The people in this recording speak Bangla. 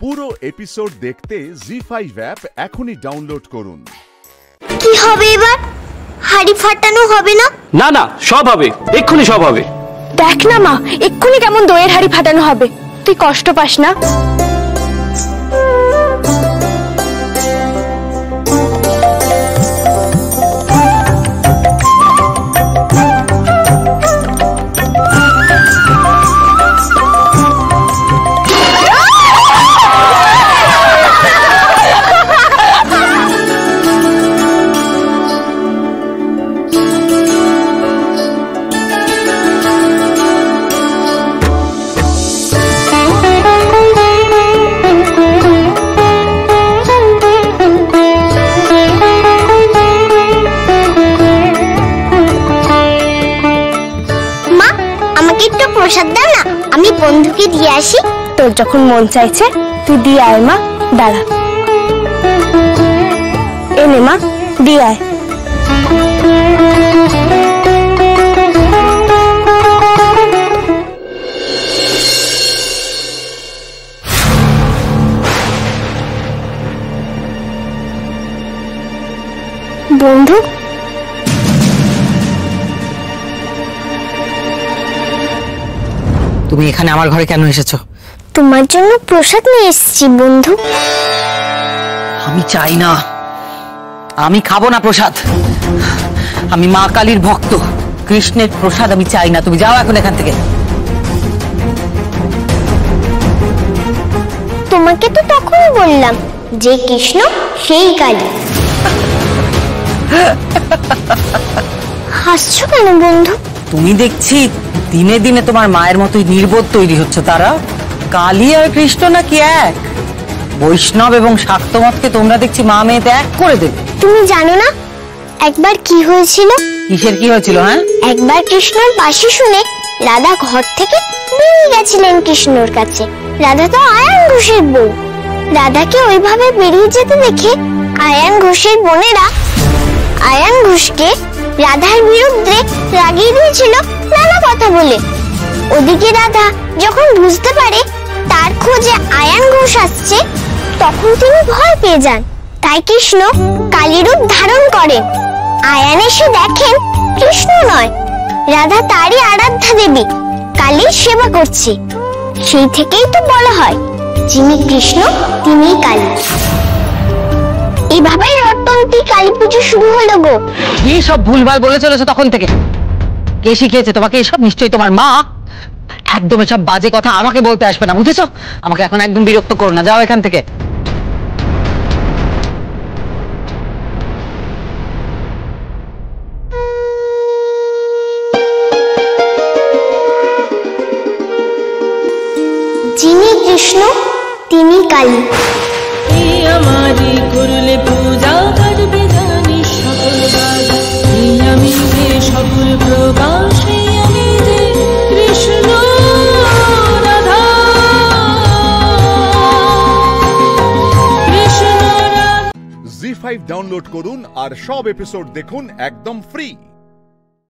পুরো এপিসোড দেখতে জি5 অ্যাপ এখনই ডাউনলোড করুন। কি হবে এবার? হাড়ি ফাটানো হবে না? না না, সব হবে, এক্ষুনি সব হবে। দেখ না মা, এক্ষুনি কেমন দইয়ের হাড়ি ফাটানো হবে। তুই কষ্ট পাস না? প্রসাদ দাও না, আমি বন্ধুকে দিয়ে আসি। তোর যখন মন চাইছে তুই দিয়ে আয় মা। দাঁড়া, এনে মা, দিয়ে আয়। বন্ধু, তুমি এখানে আমার ঘরে কেন এসেছো? তোমার জন্য প্রসাদ নিয়ে এসেছি বন্ধু। আমি চাই না, আমি খাবো না প্রসাদ। আমি মা কালীর ভক্ত, কৃষ্ণের প্রসাদ আমি চাই না। তুমি যাও এখন এখান থেকে। তোমাকে তো তখনই বললাম যে কৃষ্ণ সেই কালী। হাসছো কেন বন্ধু? তুমি দেখছি দিনে দিনে তোমার মায়ের মতোই নির্বোধ তৈরি হচ্ছে। তারা কালী আর কৃষ্ণ নাকি এক? বৈষ্ণব এবং শাক্ত মতকে তোমরা দেখছি মা মেয়েতে এক করে দেবে। তুমি জানো না একবার কি হয়েছিল? কিসের কি হয়েছিল? হ্যাঁ, একবার কৃষ্ণর বাঁশি শুনে রাধা ঘর থেকে বেরিয়ে গেছিলেন কৃষ্ণর কাছে। রাধা তো আয়ান ঘোষের বউ। রাধাকে ওইভাবে বেরিয়ে যেতে দেখে আয়ান ঘোষের বোনেরা আয়ান ঘোষকে রাধার বিরুদ্ধে রাগিয়ে দিয়েছিল নানা কথা বলে। ওদিকে রাধা যখন বুঝতে পারে তার খোঁজে আয়ান ঘোষ আসছে, তখন তিনি ভয় পেয়ে যান। তাই কৃষ্ণ কালী রূপ ধারণ করেন। আয়ান এসে দেখেন কৃষ্ণ নয়, রাধা তারই আরাধ্যা দেবী কালীর সেবা করছে। সেই থেকেই তো বলা হয় যিনি কৃষ্ণ তিনি কালী। এইভাবেই রটন্তি কালী পুজো শুরু হলো গো। কি সব ভুলভাল বলে চলেছো তখন থেকে? কে শিখিয়েছে তোমাকে এসব? নিশ্চয়ই তোমার মা। একদম এসব বাজে কথা আমাকে বলতে আসবে না, বুঝেছো? আমাকে এখন একদম বিরক্ত করো না, যাও এখান থেকে। যিনি কৃষ্ণ তিনি কালী। আমারি করলে পূজা করবে জানি সকল বাধা। আমি যে সকল প্রবাসী, আমি যে কৃষ্ণ রাধা। জি5 ডাউনলোড করুন আর সব এপিসোড দেখুন একদম ফ্রি।